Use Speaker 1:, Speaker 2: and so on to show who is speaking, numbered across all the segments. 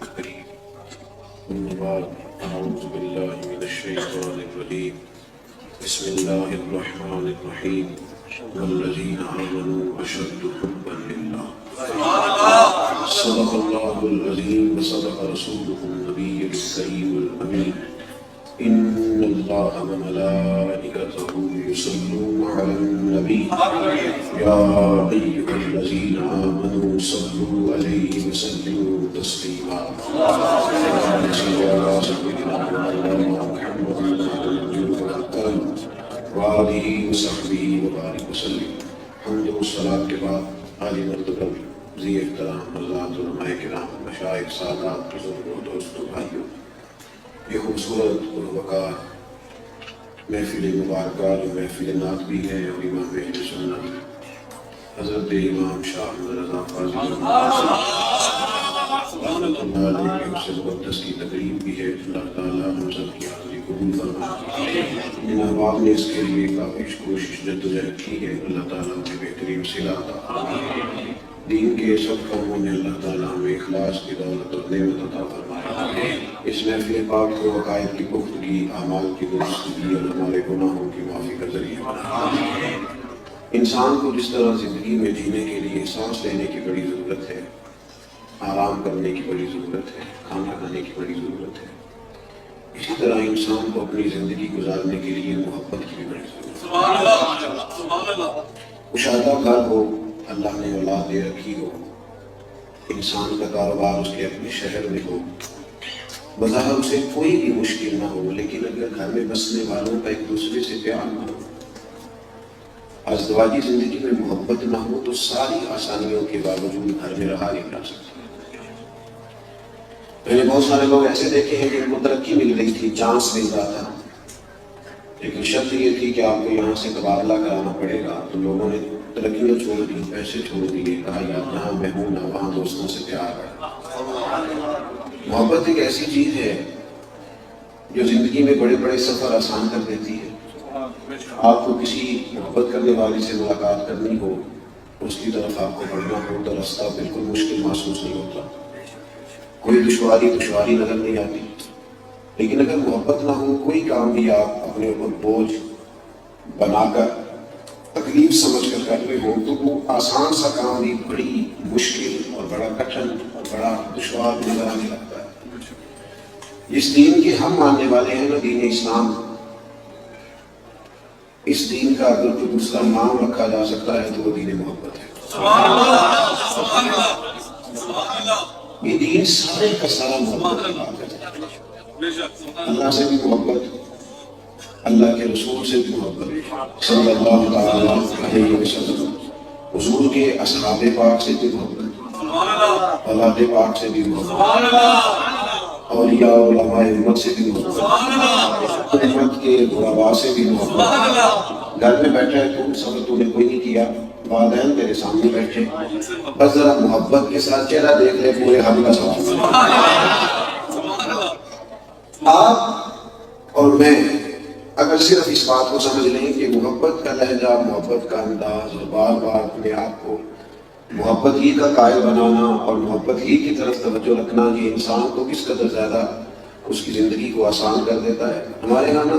Speaker 1: الكريم. أما بعد، أعوذ بالله من الشيطان الرجيم. بسم الله الرحمن الرحيم. والذين آمنوا أشد حبا لله. صدق الله العظيم وصدق رسوله النبي الكريم الأمين. إن الله وملائكته يصلون على النبي يا أيها الذين آمنوا صلوا عليه وسلموا تسليما. اللهم صل على سيدنا محمد وآله وصحبه وبارك وسلم. حمد و صلاۃ کے بعد عالی مرتبہ ذی احترام حضرات علماء کرام مشائخ سادات بزرگوں دوستوں بھائیوں، یہ خوبصورت پروقار محفل مبارکہ جو محفل نعت بھی ہے اور امام اہل سنت حضرت امام شاہ احمد رضا فاضل رحمۃ اللہ علیہ کے اس سے مقدس کی تقریب بھی ہے۔ اللہ تعالیٰ ہم سب کی حاضری قبول فرمائے۔ ان احباب نے اس کے لیے کافی کوشش جدوجہد کی ہے، اللہ تعالیٰ ہمیں بہترین صلہ عطا فرمائے۔ دین کے سب کاموں میں اللہ تعالیٰ ہمیں اخلاص کی دولت اور نعمت عطا فرمائے۔ اس محفل پاک کو عقائد کی پختگی، اعمال کی درستگی اور ہمارے گناہوں کی معافی کا ذریعہ بنائے۔ انسان کو جس طرح زندگی میں جینے کے لیے سانس لینے کی بڑی ضرورت ہے، آرام کرنے کی بڑی ضرورت ہے، کھانا کھانے کی بڑی ضرورت ہے، اسی طرح انسان کو اپنی زندگی گزارنے کے لیے محبت کی بھی بڑی ضرورت ہے۔ کشادہ گھر ہو، اللہ نے اولاد دے رکھی ہو، انسان کا کاروبار اس کے اپنے شہر میں ہو، بظاہر اسے کوئی بھی مشکل نہ ہو، لیکن اگر گھر میں بسنے والوں کا ایک دوسرے سے پیار نہ ہو، ازدواجی زندگی میں محبت نہ ہو، تو ساری آسانیوں کے باوجود گھر میں رہا نہیں جا سکتا۔ میں نے بہت سارے لوگ ایسے دیکھے ہیں جن کو ترقی مل رہی تھی، چانس مل رہا تھا، لیکن شرط یہ تھی کہ آپ کو یہاں سے تبادلہ کرانا پڑے گا، تو لوگوں نے ترقیاں چھوڑ دی، پیسے چھوڑ دیے، کہا یار جہاں میں ہوں نہ وہاں دوستوں سے پیار ہے۔ محبت ایک ایسی چیز ہے جو زندگی میں بڑے بڑے سفر آسان کر دیتی ہے۔ آپ کو کسی محبت کرنے والے سے ملاقات کرنی ہو، اس کی طرف آپ کو بڑھنا ہو تو راستہ بالکل مشکل محسوس نہیں ہوتا، کوئی دشواری نظر نہیں آتی، لیکن اگر محبت نہ ہو، کوئی کام بھی آپ اپنے اوپر بوجھ بنا کر تکلیف سمجھ کر کر رہے ہو تو وہ آسان سا کام بھی بڑی مشکل اور بڑا کٹھن اور بڑا دشوار نظر آنے لگتا ہے۔ جس دین کے ہم ماننے والے ہیں نا، دین اسلام، اس دین کا اگر کوئی دوسرا نام رکھا جا سکتا ہے تو وہ دین محبت ہے۔ یہ دین سارے کا سارا محبت کی بات ہے۔ اللہ سے بھی محبت، اللہ کے رسول سے بھی محبت، صلی اللہ علیہ وسلم، حضور کے اصحاب پاک سے بھی محبت، اولاد پاک سے بھی محبت، اولیاء علماء امت سے بھی محبت، امت کے غرباء سے بھی محبت۔ گھر میں بیٹھا ہے تو صبر تو نے کوئی نہیں کیا، والدین تیرے سامنے بیٹھے، بس ذرا محبت کے ساتھ چہرہ دیکھ لے، پورے ہم کا سوال۔ آپ اور میں اگر صرف اس بات کو سمجھ لیں کہ محبت کا لہجہ، محبت کا انداز اور بار بار اپنے آپ کو محبت ہی کا قائل بنانا اور محبت ہی کی طرف توجہ رکھنا، یہ انسان کو کس قدر زیادہ اس کی زندگی کو آسان کر دیتا ہے۔ ہمارے ہاں نا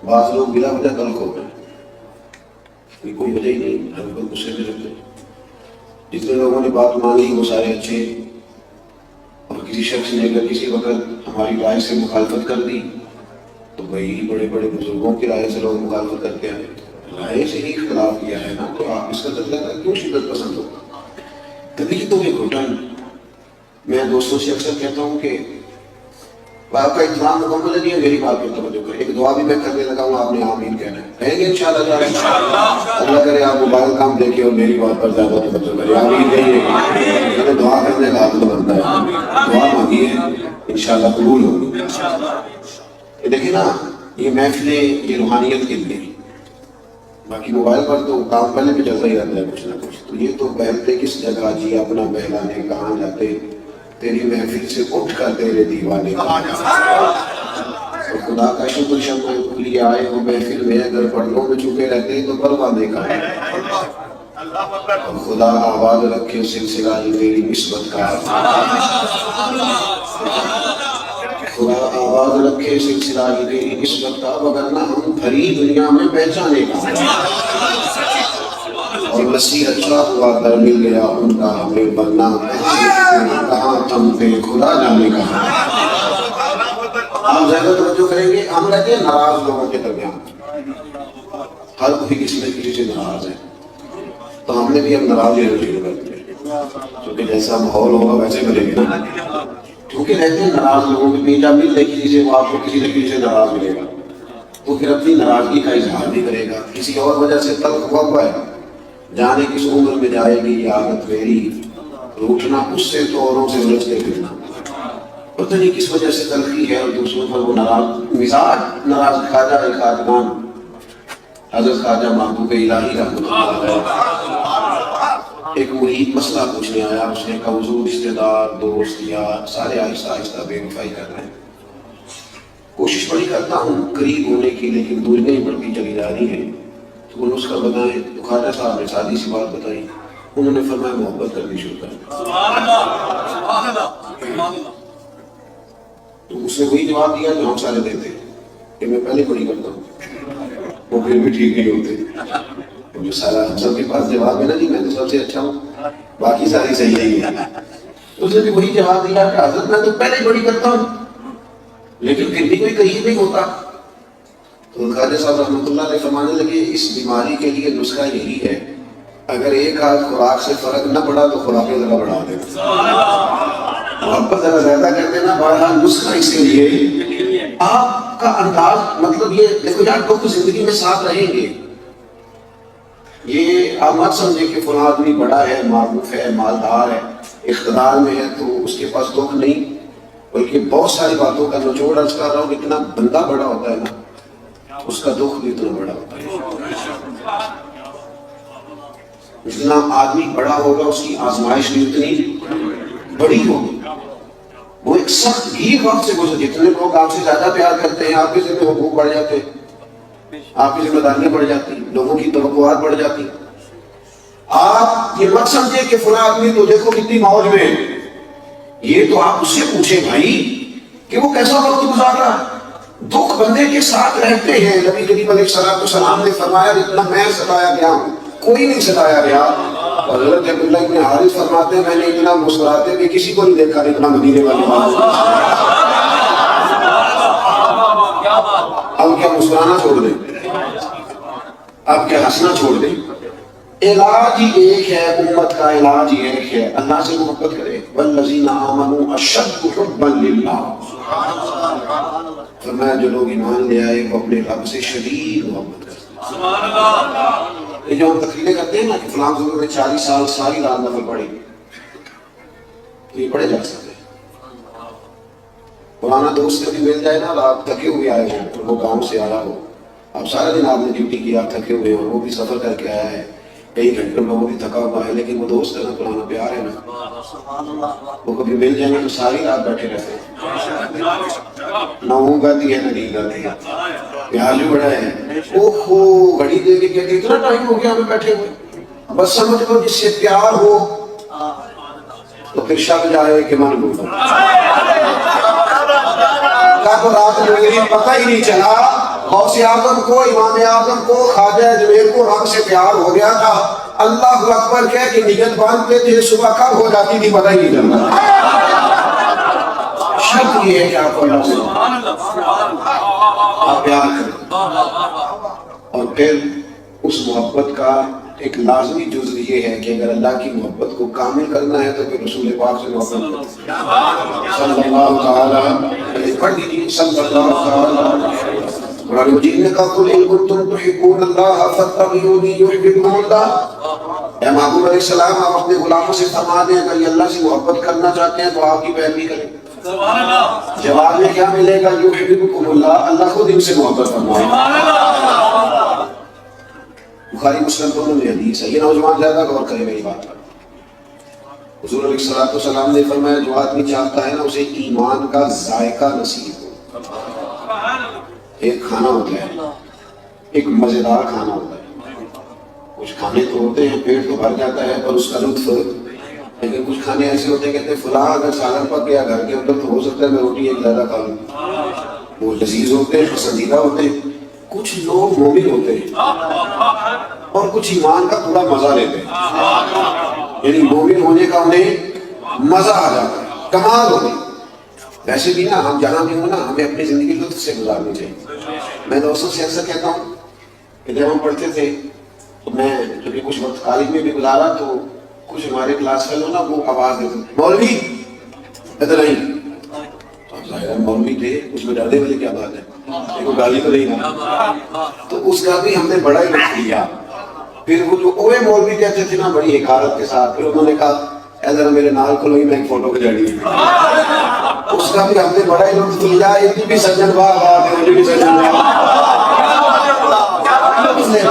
Speaker 1: بعض لوگ بلا وجہ تلخ ہو گئے، کوئی وجہ ہی نہیں، ہم کو غصے میں رکھتے۔ جتنے لوگوں نے بات مانی وہ سارے اچھے، اور کسی شخص نے اگر کسی وقت ہماری رائے سے مخالفت کر دی تو وہی بڑے بڑے بزرگوں کی رائے سے لوگ مخالفت کرتے ہیں، رائے سے ہی اختلاف کیا ہے نا، تو آپ اس کا تجربہ کیوں شدت پسند ہو؟ کبھی تو ایک گھٹن، میں دوستوں سے اکثر کہتا ہوں کہ آپ کا احترام مکمل نہیں ہے، میری بات پر توجہ کریں، ایک دعا بھی میں کرنے لگا ہوں، آپ نے آمین کہنا ہے، کہیں گے انشاءاللہ، اللہ کرے آپ موبائل کام دیکھیں اور میری بات پر زیادہ توجہ کریں، آمین کہیے، میں دعا کرنے کا عادت بنتا ہے، دعا مانگی ہے انشاءاللہ قبول ہوگی۔ دیکھیں نا، یہ محفلیں یہ روحانیت کے لیے، باقی موبائل پر تو کام پہلے بھی چلتا ہی رہتا ہے کچھ نہ کچھ، تو یہ تو بہلتے کس جگہ جی اپنا بہلانے کہاں جاتے، تیری محفل سے اٹھ کر تیرے دیوانے کہاں جاتے۔ خدا کا شکر شکر لیے آئے ہو محفل میں، اگر پردوں میں چھپے رہتے تو پروانے کہاں جاتے۔ خدا آباد رکھے سلسلہ یہ تیری نسبت کا خدا آواز رکھے سلسلہ ہی نسبت کا، وگرنہ ہم بھری دنیا میں پہچانے کا، اور نصیحت اچھا ہوا در مل گیا ان کا ہمیں بننا، کہاں تم پہ خدا جانے کا۔ آپ زیادہ توجہ کریں گے، ہم رہتے ہیں ناراض لوگوں کے درمیان، ہر کوئی کسی نہ کسی سے ناراض ہے، تو ہم نے بھی اب ناراض ہی شروع کر دیا، کیونکہ جیسا ماحول ہوگا ویسے کریں گے نا، کیونکہ رہتے ہیں ناراض لوگوں کے بیچ، مل رہے کسی سے وہ آپ کو کسی نہ کسی سے ناراض ملے گا، تو پھر اپنی ناراضگی کا اظہار بھی کرے گا، کسی اور وجہ سے تلخ ہوا ہے، جانے کس عمر میں جائے گی یہ عادت میری، روٹنا اس سے تو اوروں سے الجھتے پھرنا، پتہ نہیں کس وجہ سے تلخی ہے اور دوسروں پر وہ ناراض مزاج، ناراض خواجہ خاجگان حضرت خواجہ محبوب الہی رحمۃ اللہ علیہ ایک مرید مسئلہ پوچھنے آیا، اس نے کہا حضور رشتے دار دوست یار سارے آہستہ آہستہ بے وفائی کر رہے ہیں، کوشش بڑی کرتا ہوں قریب ہونے کی لیکن دوریاں ہی بڑھتی چلی جا رہی ہیں، تو وہ نسخہ بتائیں، تو خواجہ صاحب نے سادی سی بات بتائی، انہوں نے فرمایا محبت کرنی شروع کر دی، تو اس نے وہی جواب دیا جو ہم سارے دیتے ہیں کہ میں پہلے پڑھی کرتا ہوں، وہ پھر بھی ٹھیک نہیں ہوتے، جو سارا ہم سب کے پاس جواب ہے نا جی میں تو سب سے اچھا ہوں باقی ساری صحیح نہیں ہے، اس نے بھی وہی جواب دیا کہ حضرت میں تو پہلے پڑھی کرتا ہوں لیکن پھر بھی کوئی قریب نہیں ہوتا، تو خواجہ صاحب رحمۃ اللہ علیہ فرمانے لگے اس بیماری کے لیے نسخہ یہی ہے، اگر ایک آدھ خوراک سے فرق نہ پڑا تو خوراکیں ذرا بڑھا دیں، محبت ذرا زیادہ کر دینا، بہرحال نسخہ اس کے لیے آپ کا انداز، مطلب یہ دیکھو یار دکھ زندگی میں ساتھ رہیں گے، یہ آپ مت سمجھیں کہ فلاں آدمی بڑا ہے معروف ہے مالدار ہے اقتدار میں ہے تو اس کے پاس دکھ نہیں، بلکہ بہت ساری باتوں کا نچوڑ عرض کر رہا ہوں، اتنا بندہ بڑا ہوتا ہے نا اس کا دکھ بھی اتنا بڑا ہوتا ہے، جتنا آدمی بڑا ہوگا اس کی آزمائش بھی اتنی بڑی ہوگی، وہ ایک سخت گیر وقت سے گزر، جتنے لوگ آپ سے زیادہ پیار کرتے ہیں آپ کے ذمہ حقوق بڑھ جاتے ہیں، آپ کی ذمہ داریاں بڑھ جاتی، لوگوں کی توقعات بڑھ جاتی، آپ یہ مت سمجھے کہ فلاں آدمی تو دیکھو کتنی موج میں ہے، یہ تو آپ اس سے پوچھیں بھائی کہ وہ کیسا وقت گزار رہا ہے، دکھ بندے کے ساتھ رہتے ہیں، نبی کریم علیہ السلام نے فرمایا جتنا میں ستایا گیا ہوں کوئی نہیں ستایا گیا، اور حضرت عبداللہ ابن حارث فرماتے ہیں میں نے اتنا مسکراتے کہ کسی کو نہیں دیکھا اتنا مدینے والے بات، اب کیا مسکرانا چھوڑ دیں، اب کیا ہنسنا چھوڑ دیں، علاج ہی ایک ہے، امت کا علاج ہی ایک ہے، اللہ سے محبت کرے، والذین آمنوا اشد حبا للہ، فرمایا جو لوگ ایمان لے آئے وہ اپنے رب سے شدید محبت کرتے ہیں، یہ جو ہم تقریریں کرتے ہیں نا کہ فلاں ضرور نے 40 سال ساری رات نفل پڑھی، تو یہ پڑھے جا سکتے ہیں، پرانا دوست کبھی مل جائے نا آپ تھکے ہوئے آئے ہو، وہ گاؤں سے آیا ہو، اب سارا دن آپ نے ڈیوٹی کیا تھکے ہوئے ہو، وہ بھی سفر کر کے آیا ہے کئی گھنٹوں میں، وہ بھی تھکا ہوا ہے، لیکن وہ دوست ہے نا پرانا پیار ہے نا، وہ کبھی مل جائیں گے تو ساری رات بیٹھے رہتے ہیں، نہ اونگ آتی ہے نہ نیند آتی ہے، پیار بھی بڑا ہے، اوہو گھڑی دے کے کہتے اتنا ٹائم ہو گیا ہمیں بیٹھے ہوئے، بس سمجھ لو جس سے پیار ہو تو پھر شب جائے کہ من بولا، کب رات میں میری پتہ ہی نہیں چلا، غوث اعظم کو امام اعظم کو خواجہ اجمیر کو رب سے پیار ہو گیا تھا، اللہ اکبر کہہ کے نیت باندھتے تھے صبح کب ہو جاتی تھی پتہ ہی نہیں چلتا، شرط یہ ہے کہ آپ کو اللہ سے آپ پیار کریں، اور پھر اس محبت کا ایک لازمی جزء یہ ہے کہ اگر اللہ کی محبت کو کامل کرنا ہے تو پھر رسول پاک سے محبت کریں، صلی اللہ تعالی پڑھ دیجیے، صلی اللہ تعالی قرآن مجید نے کہا قل ان کنتم تحبون اللہ فاتبعونی یحببکم اللہ، اے محبوب علیہ السلام آپ اپنے غلاموں سے فرما دیں اگر یہ اللہ سے محبت کرنا چاہتے ہیں تو آپ کی پیروی کریں، جواب میں کیا ملے گا، یحببکم اللہ، اللہ خود ان سے محبت فرمائے، بخاری مسلم دونوں میں حدیث ہے، یہ نوجوان زیادہ غور کرے میری بات پر، حضور علیہ السلام نے فرمایا جو آدمی چاہتا ہے نا اسے ایمان کا ذائقہ نصیب ہو، ایک کھانا ہوتا ہے، ایک مزیدار کھانا ہوتا ہے، کچھ کھانے تو ہوتے ہیں پیٹ تو بھر جاتا ہے پر اس کا لطف لیکن کچھ کھانے ایسے ہوتے ہیں کہتے ہیں فلاں اگر سالن پک گیا گھر کے اندر تو ہو سکتا ہے میں روٹی ایک زیادہ کھا لوں. وہ لذیذ ہوتے ہیں، پسندیدہ ہوتے ہیں. کچھ لوگ مومن ہوتے ہیں اور کچھ ایمان کا پورا مزہ لیتے ہیں، یعنی مومن ہونے کا انہیں مزہ آ جاتا ہے، کمال ہوتی. ویسے بھی نا ہم جہاں بھی ہوں نا ہمیں اپنی زندگی لطف سے گزارنی چاہیے. میں دوستوں سے اکثر کہتا ہوں کہ جب ہم پڑھتے تھے تو میں جو کہ کچھ وقت کالج میں بھی گزارا تو کچھ ہمارے کلاس فیلو نا وہ آواز دیتے مولوی ادھر آئیں. ظاہر مولوی تھے، اس میں ڈرنے والے کیا بات ہے، ایک گالی تو نہیں نا. تو اس کا بھی ہم نے بڑا ہی لطف لیا. پھر وہ جو اوے مولوی کہتے تھے نا بڑی حکارت کے ساتھ، پھر انہوں نے کہا اے ذرا میرے نال کھلو ہی میں ایک فوٹو کھچاڑی. اس کا بھی ہم نے بڑا ہی لطف لیا. یہ بھی سجن بات ہے، یہ بھی سجن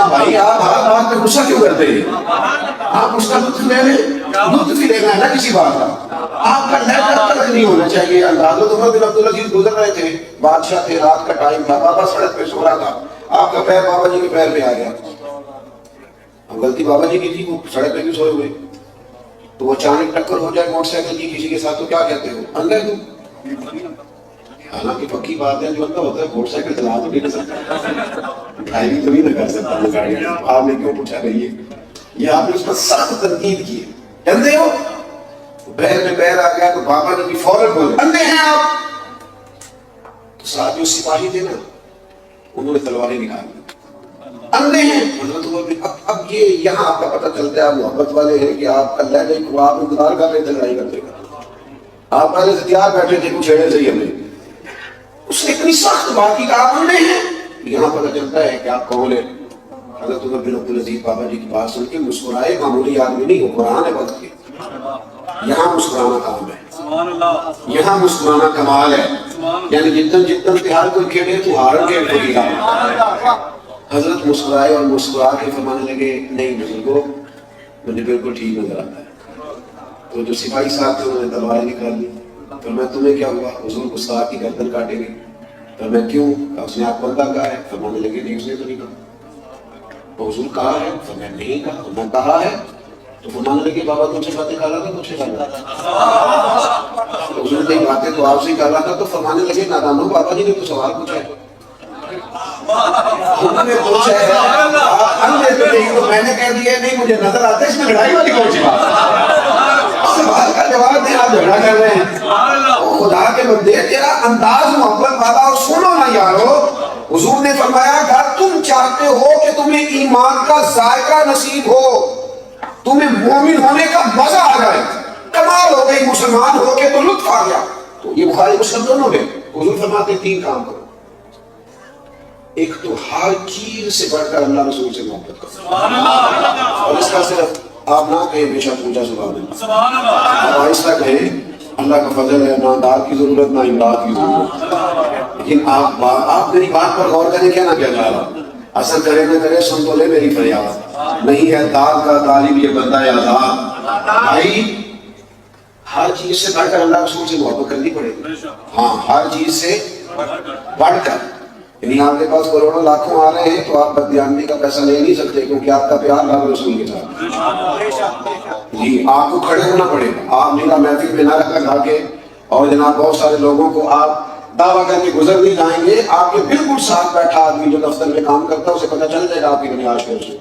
Speaker 1: بھائی آپ ہر بات پہ غصہ کیوں کرتے ہیں؟ آپ اس کا لطف لے لیں، لطف ہی لینا ہے نا کسی بات کا. آپ کا لیٹر تک نہیں ہونا چاہیے. انداز عمر بن عبدالعزیز گزر رہے تھے، بادشاہ تھے، رات کا ٹائم تھا، بابا سڑک پہ سو رہا تھا، آپ کا پیر بابا جی کے پیر پہ آ گیا. اب غلطی بابا جی کی تھی، وہ سڑک پہ کیوں سوئے ہوئے؟ تو وہ اچانک ٹکر ہو جائے موٹر سائیکل کی کسی کے ساتھ تو کیا کہتے ہو؟ اندھے تم. حالانکہ پکی بات ہے جو اندھا ہوتا ہے موٹر سائیکل چلا تو نہیں سکتا، ڈرائیونگ تو نہیں نہ کر سکتا. آپ نے کیوں پوچھا رہی ہے؟ یہ آپ نے اس پر سخت تنقید کی ہے. اندھے ہو؟ بہر میں بہر آ گیا تو بابا نے بھی فوراً بولے اندھے ہیں آپ. تو ساتھ جو سپاہی تھے نا انہوں نے تلواریں نکالی. اندھے ہیں حضرت عمر. اب یہ یہاں آپ کا پتہ چلتا ہے آپ محبت والے ہیں کہ آپ کا لہجے کو آپ انتظار کر رہے تھے لڑائی کرتے گا. آپ پہلے سے تیار بیٹھے تھے کچھ چھیڑے سے ہی ہمیں. اس نے اتنی سخت بات کی کہ آپ اندھے ہیں. یہاں پتہ چلتا ہے کہ آپ کون ہیں. حضرت عمر بن عبدالعزیز بابا جی کی بات سن کے مسکرائے. معمولی آدمی نہیں، وہ قرآن ہے وقت کے. یہاں مسکرانا کام ہے، یہاں مسکرانا کمال ہے. یعنی جتن جتن تہار کوئی کھیڑے تو ہارن کے کھوڑی گا. حضرت مسکرائے اور مسکرا کے فرمانے لگے نہیں بزرگو مجھے بالکل ٹھیک نظر آتا ہے. تو جو سپاہی صاحب تھے انہوں نے تلواریں نکال لی. تو میں تمہیں کیا ہوا؟ حضور گستاخ کی گردن کاٹیں گے. تو میں کیوں؟ اس نے آپ بندہ کہا ہے. فرمانے لگے نہیں اس نے تو نہیں کہا. تو حضور کہا ہے؟ تو میں نہیں کہا. تو میں کہا ہے. تو فرمانے لگے بابا تم سے باتیں کر رہا تھا، مجھ سے کر رہا تھا. حضور نے باتیں تو آپ سے کر رہا تھا. تو فرمانے لگے نادانو بابا جی نے تو سوال پوچھا ہے. انہوں نے پوچھا ہے آپ اندھے تو نہیں تو میں نے کہہ دیا نہیں مجھے نظر آتا ہے. اس میں لڑائی والی کون سی بات؟ سوال کا جواب دیں، آپ جھگڑا کر رہے ہیں. خدا کے بندے تیرا انداز محبت والا اور سنو نا یارو. حضور نے فرمایا اگر تم چاہتے ہو کہ تمہیں ایمان کا ذائقہ نصیب ہو، تمہیں مومن ہونے کا مزہ آ جائے، کمال ہو گئی، مسلمان ہو کے تو لطف آ گیا، تو یہ بخاری مسلم دونوں میں حضور فرماتے ہیں تین کام کرو. ایک تو ہر چیز سے بڑھ کر اللہ رسول سے محبت کرو. اور اس کا صرف آپ نہ کہیں بے شک پوچھا سبحان اللہ، آپ آہستہ کہیں اللہ کا فضل ہے، نہ داد کی ضرورت نہ امداد کی ضرورت. لیکن آپ میری بات پر غور کریں کیا نہ کیا جا رہا. اثر کرے نہ کرے سن تو لے میری فریاد. نہیں ہے داد کا طالب یہ بندہ ہے آزاد. بھائی ہر چیز سے بڑھ کر اللہ رسول سے محبت کرنی پڑے گی. ہاں ہر چیز سے بڑھ کر. یعنی آپ کے پاس کروڑوں لاکھوں آ رہے ہیں تو آپ بدیانتی کا پیسہ لے نہیں سکتے کیونکہ آپ کا پیار اللہ رسول کے ساتھ. جی آپ کو کھڑے ہونا پڑے گا. آپ میرا محفل میں نہ رکھا کھا کے اور جناب بہت سارے لوگوں کو آپ دعویٰ کر کے گزر نہیں جائیں گے. آپ کے بالکل ساتھ بیٹھا آدمی جو دفتر میں کام کرتا ہے اسے پتہ چل جائے گا آپ کی بنیاد کے رسول.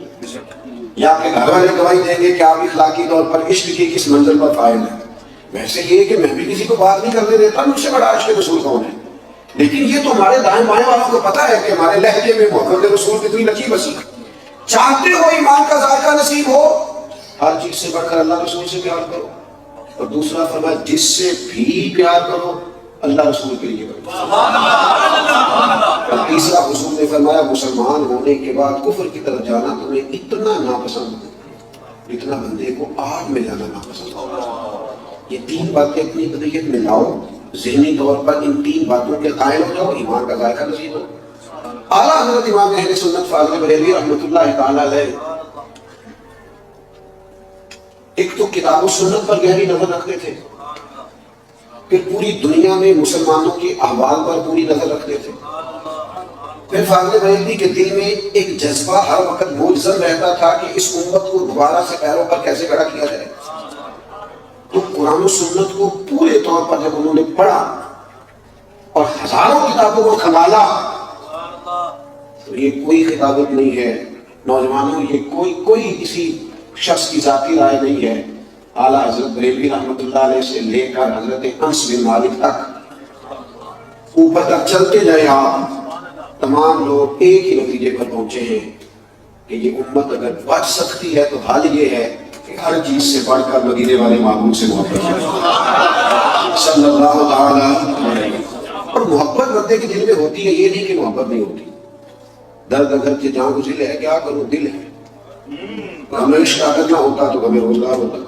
Speaker 1: یا آپ کے گھر والے گواہی دیں گے کہ آپ اخلاقی طور پر عشق کی کس منزل پر فائل ہیں. ویسے یہ کہ میں بھی کسی کو بات نہیں کرنے دیتا، مجھ سے بڑا عشق رسول کون ہے. لیکن یہ تو ہمارے دائیں بائیں والوں کو پتا ہے کہ ہمارے لہجے میں محبت رسول کتنی لچی بسی. چاہتے ہو ایمان کا ذائقہ نصیب ہو، ہر چیز سے بڑھ کر اللہ رسول سے پیار کرو. اور دوسرا فرمایا جس سے بھی پیار کرو اللہ رسول کے لیے کرو. اور تیسرا حضور نے فرمایا مسلمان ہونے کے بعد کفر کی طرف جانا تمہیں اتنا ناپسند ہو اتنا بندے کو آگ میں جانا ناپسند ہو. یہ تین باتیں اپنی قدریت میں لاؤ، ذہنی طور پر ان تین باتوں کے قائل ہو جاؤ، ایمان کا ذائقہ نصیب ہو. اعلیٰ حضرت امام اہل سنت فاضل بریلوی رحمۃ اللہ تعالی علیہ ایک تو کتاب و سنت پر گہری نظر رکھتے تھے، پھر پوری دنیا میں مسلمانوں کے احوال پر پوری نظر رکھتے تھے. پھر فاضل بریلوی کے دل میں ایک جذبہ ہر وقت ملزم رہتا تھا کہ اس امت کو دوبارہ سے پیروں پر کیسے کھڑا کیا جائے. تو قرآن و سنت کو پورے طور پر جب انہوں نے پڑھا اور ہزاروں کتابوں کو کھنگالا، تو یہ کوئی خطابت نہیں ہے نوجوانوں، یہ کوئی کسی شخص کی ذاتی رائے نہیں ہے. اعلیٰ حضرت بریلوی رحمۃ اللہ علیہ سے لے کر حضرت انس بن مالک تک اوپر تک چلتے جائے آپ، تمام لوگ ایک ہی نتیجے پر پہنچے ہیں کہ یہ امت اگر بچ سکتی ہے تو حال یہ ہے کہ ہر چیز سے بڑھ کر مدینے والے معبود سے محبت ہے صلی اللہ تعالی علیہ. اور محبت بندے کے دل میں ہوتی ہے، یہ نہیں کہ محبت نہیں ہوتی. درد اگر کہ جہاں کو دل ہے، کیا کروں، دل ہے. ہمیں عشق اگر نہ ہوتا تو ہمیں روزگار ہوتا.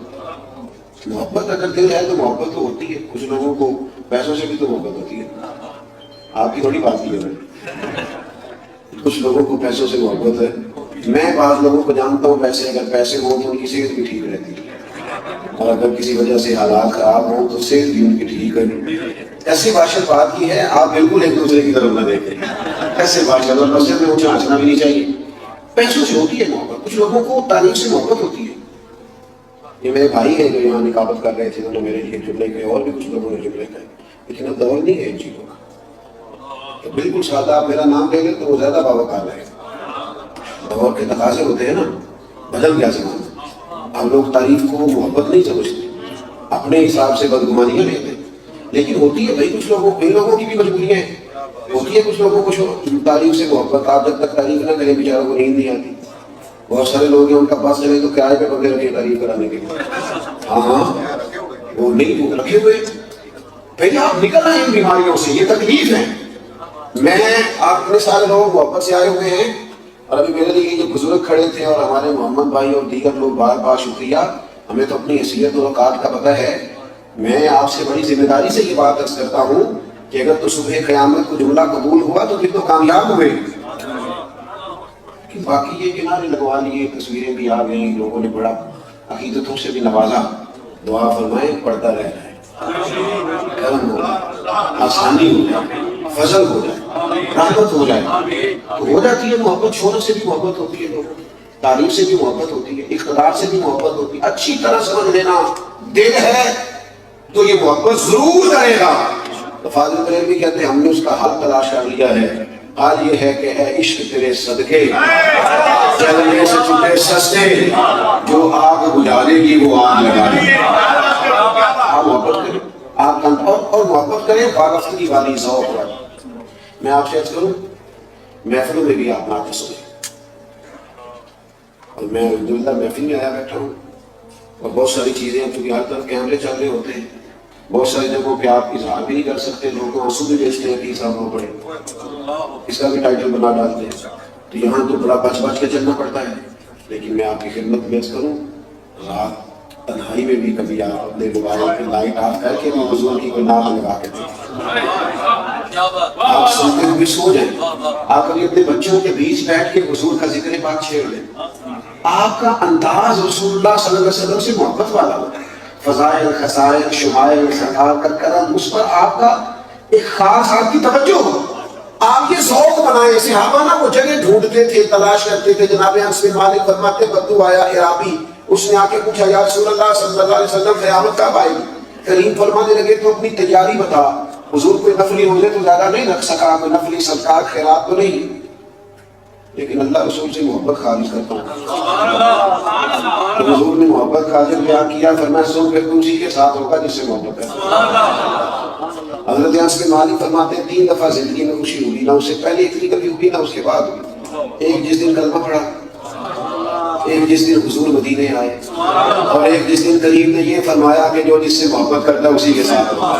Speaker 1: محبت اگر دل ہے تو محبت تو ہوتی ہے. کچھ لوگوں کو پیسوں سے بھی تو محبت ہوتی ہے، آپ کی تھوڑی بات کی ہے. کچھ لوگوں کو پیسوں سے محبت ہے. میں بعض لوگوں کو جانتا ہوں اگر پیسے ہوں تو ان کی صحت بھی ٹھیک رہتی ہے، اور اگر کسی وجہ سے حالات خراب ہوں تو صحت بھی ان کی ٹھیک ہے. ایسی باشد بات کی ہے، آپ بالکل ایک دوسرے کی طرف نہ دیکھیں. ایسے باشد اور مسجد میں اونچا ہنسنا بھی نہیں چاہیے. پیسوں سے ہوتی ہے محبت. کچھ لوگوں کو تعلیم سے محبت ہوتی ہے. یہ میرے بھائی ہیں جو یہاں نقابت کر رہے تھے، انہوں نے میرے لیے جملے کہے، اور بھی کچھ لوگوں نے جملے کہے، لیکن اب دور نہیں ہے ان چیزوں کا. تو بالکل سادہ آپ میرا نام لے لیں تو وہ زیادہ باوقار رہے گا. دور کے تقاضے ہوتے ہیں نا، بدل گیا زمانہ. ہم لوگ تعریف کو محبت نہیں سمجھتے، اپنے حساب سے بدگمانیاں لیتے. لیکن ہوتی ہے بھائی، کچھ لوگوں کی بھی مجبوریاں ہیں. ہوتی ہے کچھ لوگوں کو تعریف سے محبت. آپ جب تک تعریف نہ کریں بیچاروں کو نیند نہیں آتی. بہت سارے لوگ ہیں ان کا پاس چلے تو کرائے پہ بندے رکھے تعریف کرانے کے لیے. ہاں وہ نہیں رکھے ہوئے. پہلے آپ نکل آئے ان بیماریوں سے، یہ تکلیف ہے. میں آپ اتنے سارے لوگ محبت سے آئے ہوئے ہیں، اور ابھی میرے لیے یہ بزرگ کھڑے تھے اور ہمارے محمد بھائی اور دیگر لوگ بار بار شکریہ. ہمیں تو اپنی حیثیت اور اوقات کا پتہ ہے. میں آپ سے بڑی ذمہ داری سے یہ بات عرض کرتا ہوں کہ اگر تو صبح قیامت کو جملہ قبول ہوا تو پھر تو کامیاب ہوئے. باقی یہ کنارے لگوا لیے، تصویریں بھی آ گئیں، لوگوں نے بڑا عقیدتوں سے بھی نوازا. دعا فرمائیں پڑھتا رہ جائے، کرم ہو جائے، آسانی ہو جائے، فضل ہو جائے، رحمت ہو جائے. تو ہو جاتی ہے محبت. شہرت سے بھی محبت ہوتی ہے لوگوں کو، تعریف سے بھی محبت ہوتی ہے، اقتدار سے بھی محبت ہوتی ہے. اچھی طرح سمجھ لینا، دل ہے تو یہ محبت ضرور کرے گا. تو فاضل بریلوی کہتے ہیں ہم نے اس کا حل تلاش کر لیا ہے. حال یہ ہے کہ اے عشق تیرے صدقے جلنے سے چھٹے سستے، جو آگ بجھا دے گی وہ آگ لگا دے گی. آپ محبت کریں، آپ اور محبت کریں باغفتگی والی ذوق پر. میں آپ سے عرض کروں، محفلوں میں بھی آپ نعتیں سنیں. اور میں الحمدللہ محفل میں آیا بیٹھا ہوں، اور بہت ساری چیزیں ہیں کیونکہ ہر طرف کیمرے چل رہے ہوتے ہیں. بہت ساری جگہوں پہ آپ اظہار بھی نہیں کر سکتے، لوگوں آنسو بھی بیچتے ہیں کہ صاحب ہو پڑے، اس کا بھی ٹائٹل بنا ڈالتے ہیں. تو یہاں تو بڑا بچ بچ کے چلنا پڑتا ہے. لیکن میں آپ کی خدمت میں عرض کروں، رات تنہائی میں بھی کبھی آپ اپنے موبائل پہ لائٹ آف کر کے بھی حضور کی کوئی نعت لگا کے دیکھیں، آپ سنتے ہوئے سو جائیں. آپ کبھی اپنے بچوں کے بیچ بیٹھ کے حضور کا ذکر پاک چھیڑ لیں. آپ کا انداز رسول اللہ صلی اللہ علیہ وسلم سے محبت والا ہو. فضائل، خصائل، شمائل، صداقت، کرم، اس پر آپ کا ایک خاص آپ کی توجہ ہو. آپ یہ ذوق بنائیں. صحابہ نا وہ جگہ ڈھونڈتے تھے، تلاش کرتے تھے. جناب انس بن مالک فرماتے بدو آیا عرابی، اس نے آ کے پوچھا یا رسول اللہ صلی اللہ علیہ وسلم قیامت کب آئے گی؟ کریم فرمانے لگے تو اپنی تیاری بتا. حضور کوئی نفلی روزے تو زیادہ نہیں رکھ سکا، کوئی نفلی صدقات خیرات تو نہیں، لیکن اللہ رسول سے محبت خالص کرتا ہوں. تو حضور نے محبت کا عجب بیان کیا، فرمایا سو پھر اسی کے ساتھ ہوگا جس سے محبت ہے. حضرت انس بن مالک فرماتے ہیں 3 دفعہ زندگی میں خوشی ہوئی، نہ اس سے پہلے اتنی کبھی ہوئی نہ اس کے بعد ہوئی. ایک جس دن کلمہ پڑھا، ایک جس دن حضور مدینے آئے، اور ایک جس دن کریم نے یہ فرمایا کہ جو جس سے محبت کرتا ہے اسی کے ساتھ ہوگا.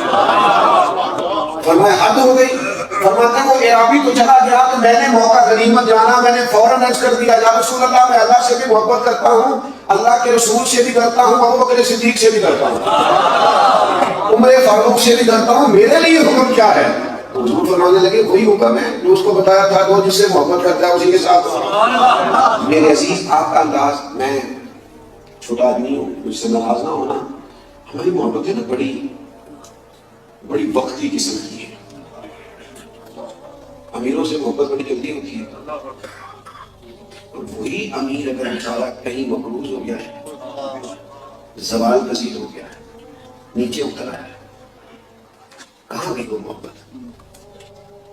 Speaker 1: فرمایا حد ہو گئی. فرماتے وہ عرابی تو چلا گیا تو میں نے موقع غنیمت جانا، میں نے فوراً عرض کر دیا یا رسول اللہ میں اللہ سے بھی محبت کرتا ہوں، اللہ کے رسول سے بھی کرتا ہوں، ابو بکر صدیق سے بھی کرتا ہوں، عمر فاروق سے بھی کرتا ہوں، میرے لیے حکم کیا ہے؟ تو حضور فرمانے لگے وہی حکم ہے جو اس کو بتایا تھا، وہ جس سے محبت کرتا ہے اسی کے ساتھ ہوگا. میرے عزیز آپ کا انداز، میں چھوٹا آدمی ہوں، مجھ سے ناراض نہ ہونا. ہماری محبت ہے نا بڑی وقتی قسم کی ہے. امیروں سے محبت بڑی جلدی ہوتی ہے، اور وہی امیر اگر بیچارہ کہیں مقروض ہو گیا ہے، زوال پذیر ہو گیا ہے، نیچے اتر آیا ہے. کہاں گئی وہ محبت؟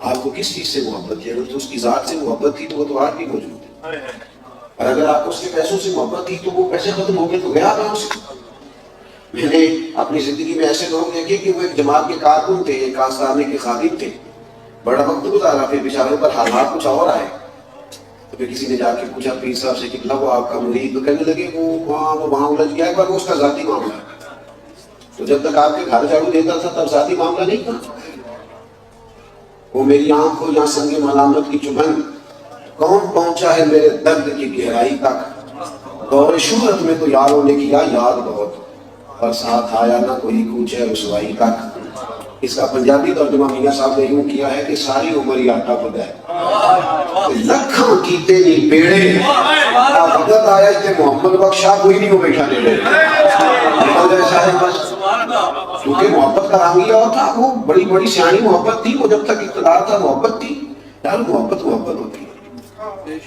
Speaker 1: آپ کو کس چیز سے محبت ہے؟ اگر تو اس کی ذات سے محبت تھی تو وہ تو آج بھی موجود ہے. اور اگر آپ کو اس کے پیسوں سے محبت تھی تو وہ پیسے ختم ہو گئے تو گیا کہاں سے؟ میں نے اپنی زندگی میں ایسے لوگ دیکھے کہ وہ ایک جماعت کے کارکن تھے، ایک کاشتکارنے کے خادم تھے، بڑا وقت گزارا، پھر بیچاروں پر حالات کچھ اور آئے. تو پھر کسی نے جا کے پوچھا پیر صاحب سے کتنا وہ آپ کا مرید، تو کہنے لگے وہ وہاں الجھ گیا ہے، پر وہ اس کا ذاتی معاملہ ہے. تو جب تک آپ کے گھر جھاڑو دیتا تھا تب ذاتی معاملہ نہیں تھا. وہ میری آنکھ کو یہاں سنگ ملامت کی چبھن، کون پہنچا ہے میرے درد کی گہرائی تک، دور شہرت میں تو یاروں نے کیا یاد بہت، اور ساتھ آیا نہ کوئی کوچے رسوائی تک. اس کا پنجابی ترجمہ میاں صاحب نے یوں کیا ہے کہ ساری عمر ہی آٹا پتا ہے، لکھاں کیتے نہیں پیڑے، وقت آیا کہ محمد بخشا کوئی نہیں ہو بیٹھا لے لے. کیونکہ محبت کا رنگ یہ اور تھا، وہ بڑی بڑی سیانی محبت تھی، وہ جب تک اقتدار تھا محبت تھی. یار محبت ہوتی ہے.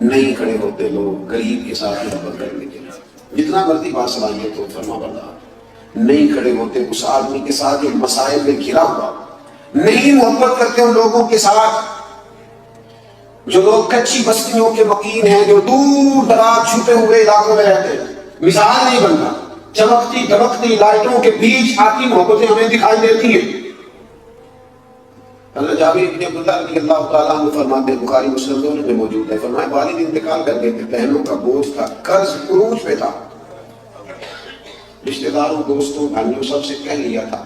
Speaker 1: نہیں کھڑے ہوتے لوگ غریب کے ساتھ محبت کرنے کے لیے، جتنا مرضی باصلاحیت ہو فرما بردار. نہیں کھڑے ہوتے اس آدمی کے ساتھ جو مسائل میں گھرا ہوا. نہیں محبت کرتے ان لوگوں کے ساتھ جو لوگ کچی بستیوں کے مکین ہیں، جو دور دراز چھپے ہوئے علاقوں میں رہتے ہیں. مثال نہیں بنتا، چمکتی دمکتی لائٹوں کے بیچ آتی محبتیں ہمیں دکھائی دیتی ہیں. حضرت جابر بن عبداللہ رضی اللہ تعالیٰ عنہ فرماتے ہیں، بخاری مسلم دونوں میں موجود ہے، فرمایا والد انتقال کر گئے تھے، بہنوں کا بوجھ تھا، قرض عروج پہ تھا. رشتہ داروں دوستوں بھائیوں سب سے کہہ لیا تھا،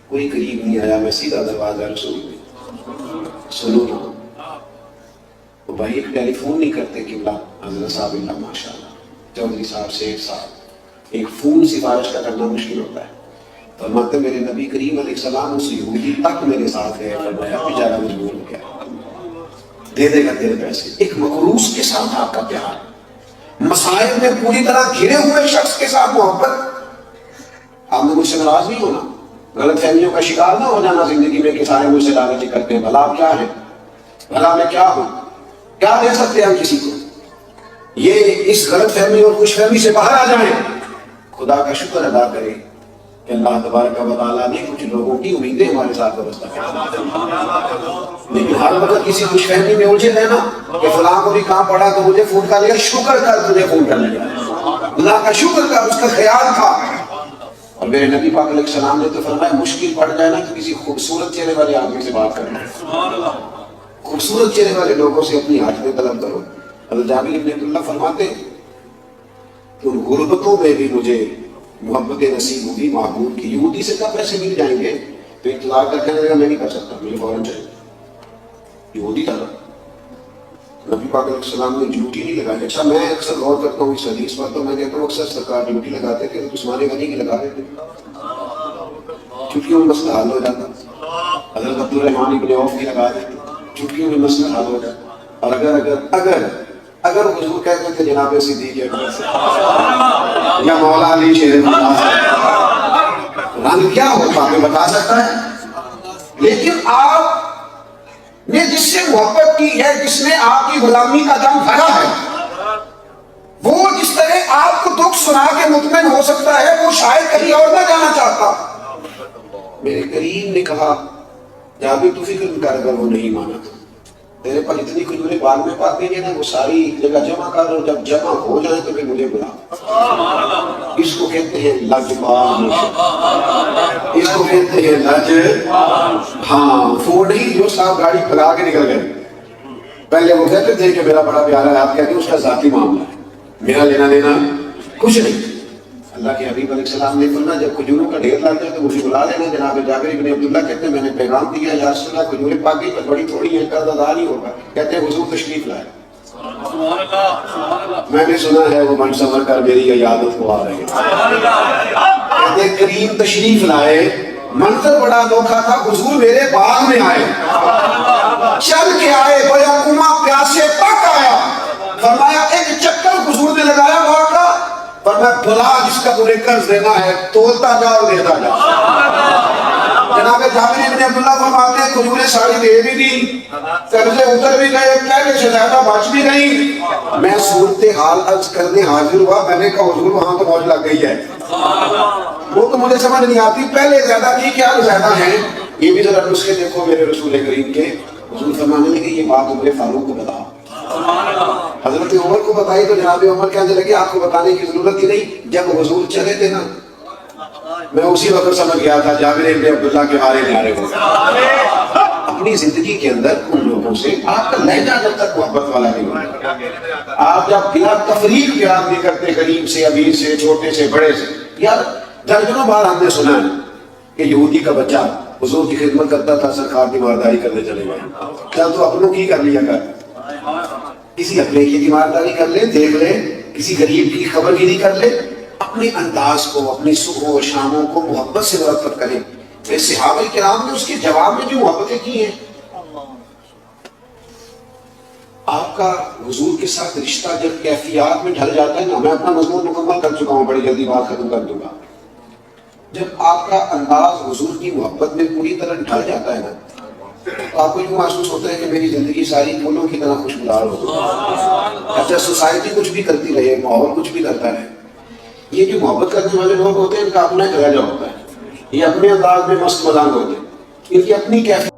Speaker 1: کوئی قریب نہیں آیا. میں سیدھا دروازہ رسول میں سنو نا. تو بھائی ایک ٹیلی فون نہیں کرتے کہ حضرت صاحب اللہ ماشاء اللہ چودھری صاحب شیخ صاحب، ایک فون سفارش کا کرنا مشکل ہوتا ہے. فرماتے میرے نبی کریم علیہ السلام اس یہودی تک میرے ساتھ ہے، فرمایا بیچارہ مجبور ہو گیا، دے دے گا تیرے پیسے. ایک مقروض کے ساتھ آپ کا پیار، مسائل میں پوری طرح گھرے ہوئے شخص کے ساتھ محبت. آپ نے مجھ سے ناراض نہیں ہونا، غلط فہمیوں کا شکار نہ ہو جانا زندگی میں کہ سارے مجھ سے لالچی کرتے ہیں. بھلا آپ کیا ہیں، بھلا میں کیا ہوں، کیا دے سکتے ہیں کسی کو. یہ اس غلط فہمی اور خوش فہمی سے باہر آ جائیں، خدا کا شکر ادا کریں کہ اللہ تبارک و تعالیٰ نے کچھ لوگوں کی امیدیں ہمارے ساتھ وابستہ کی. لیکن ہر وقت کسی خوش فہمی میں الجھے رہنا کہ فلاں کو بھی کام پڑا تو مجھے فون کر لیا، شکر کر تجھے فون کر لیا، اللہ کا شکر کر، اس کا خیال تھا. اور میرے نبی پاک علیہ السلام نے تو فرمایا مشکل پڑ جائے نا کہ کسی خوبصورت چہرے والے آدمی سے بات کرنا، خوبصورت چہرے والے لوگوں سے اپنی حاجتیں طلب کرو. حضرت جابر بن عبداللہ فرماتے کہ ان غربتوں میں بھی مجھے محبت نصیب ہوگی معبود کی. یہودی سے کب پیسے مل جائیں گے تو انتظار کر کہنے لگا میں نہیں کر سکتا، مجھے فوراً چاہیے. یہودی تھا. نبی پاک علیہ السلام نے ڈیوٹی نہیں لگائی. اچھا میں اکثر غور کرتا ہوں اس حدیث پر، تو میں کہتا ہوں اکثر سرکار ڈیوٹی لگاتے تھے تو عثمان غنی کی لگا دیتے چٹکیوں میں مسئلہ حل ہو جاتا. حضرت عبد الرحمن بن عوف کی لگا دیتے، چٹکیوں میں مسئلہ حل ہو جاتا. اور اگر حضور کہتے تھے جناب صدیق اکبر سے یا مولا علی شیر رنگ کیا ہوتا ہمیں بتا سکتا ہے. لیکن آپ نے جس سے محبت کی ہے، جس نے آپ کی غلامی کا دم بھرا ہے، وہ جس طرح آپ کو دکھ سنا کے مطمئن ہو سکتا ہے، وہ شاید کہیں اور نہ جانا چاہتا. میرے کریم نے کہا جابر تو فکر کر، اگر وہ نہیں مانا تیرے پر اتنی کھجوریں بعد میں پاتے ہیں نا، وہ ساری جگہ جمع کر، اور جب جمع ہو جائیں تو پھر مجھے بلا. اس کو کہتے ہیں لجبان، اس کو کہتے ہیں لج. ہاں وہ نہیں جو صاحب گاڑی پھگا کے نکل گئے. پہلے وہ کہتے تھے کہ میرا بڑا پیارا ہے، آپ کہتے ہیں اس کا ذاتی معاملہ ہے، میرا لینا دینا کچھ نہیں. اللہ کے حبیب علیہ السلام نے فرمایا جب کھجوروں کا ڈھیر لگ جائے تو مجھے بلا لینا. جناب جابر بن عبداللہ کہتے ہیں میں نے پیغام دیا یا رسول اللہ کھجوریں پاک گئی پر بڑی تھوڑی ہیں، قرض ادا نہیں ہوگا. کہتے ہیں حضور تشریف لائے. میں نے سنا ہے وہ منصور کر میری عیادت کو آ رہے ہیں. کہتے ہیں کریم تشریف لائے، منظر بڑا انوکھا تھا. حضور میرے باغ میں آئے، چل کے آئے، بیقوما پیاسے تک آیا. فرمایا ایک چکر حضور نے لگایا باغ کا، پر میں بلا جس کا تمہیں قرض دینا ہے تولتا جا اور دیتا جا. جناب جابر بن عبداللہ فرماتے ہیں کھجوریں ساری دے بھی دی، قرضے اتر بھی گئے، پہلے سے زیادہ بچ بھی گئی. میں صورتحال عرض کرنے حاضر ہوا، میں نے کہا حضور وہاں تو موج لگ گئی ہے. وہ تو مجھے سمجھ نہیں آتی، پہلے زیادہ تھی کیا زیادہ ہیں؟ یہ بھی ذرا نسخے دیکھو میرے رسول کریم کے. حضور فرمانے لگے یہ بات عمر فاروق کو بتا. حضرت عمر کو بتائی تو جناب عمر کہنے لگے آپ کو بتانے کی ضرورت ہی نہیں. جب حضور چلے تھے نا میں اسی وقت سمجھ گیا تھا جابر بن عبداللہ کے بارے میں آ رہے ہو. اپنی زندگی کے اندر ان لوگوں سے آپ کا لہجہ جب تک محبت والا نہیں ہوتا، آپ جب بلا تفریق پیار نہیں کرتے غریب سے امیر سے چھوٹے سے بڑے سے. یار درجنوں بار ہم نے سنا ہے کہ یہودی کا بچہ حضور کی خدمت کرتا تھا، سرکار کی مارداری کرنے چلے گئے. کیا تو اپنوں کی کر لیا کر، کسی اپنے کی مارداری کر لے، دیکھ لے کسی غریب کی خبر گیری کر لے. اپنے انداز کو، اپنی صبح و شاموں کو محبت سے مرتب کریں. پھر صحابہ کرام نے اس کے جواب میں جو محبتیں کی ہیں. آپ کا حضور کے ساتھ رشتہ جب کیفیات میں ڈھل جاتا ہے نا، میں اپنا مضمون مکمل کر چکا ہوں، بڑی جلدی بات ختم کر دوں گا. جب آپ کا انداز حضور کی محبت میں پوری طرح ڈھل جاتا ہے نا، تو آپ کو یوں محسوس ہوتا ہے کہ میری زندگی ساری پھولوں کی طرح خوشگوار ہو. اچھا سوسائٹی کچھ بھی کرتی رہے، ماحول کچھ بھی کرتا رہے، یہ جو محبت کرنے والے لوگ ہوتے ہیں ان کا اپنا ایک لہجہ ہوتا ہے. یہ اپنے انداز میں مست ملنگ ہوتے ہیں، ان کی اپنی کیفیت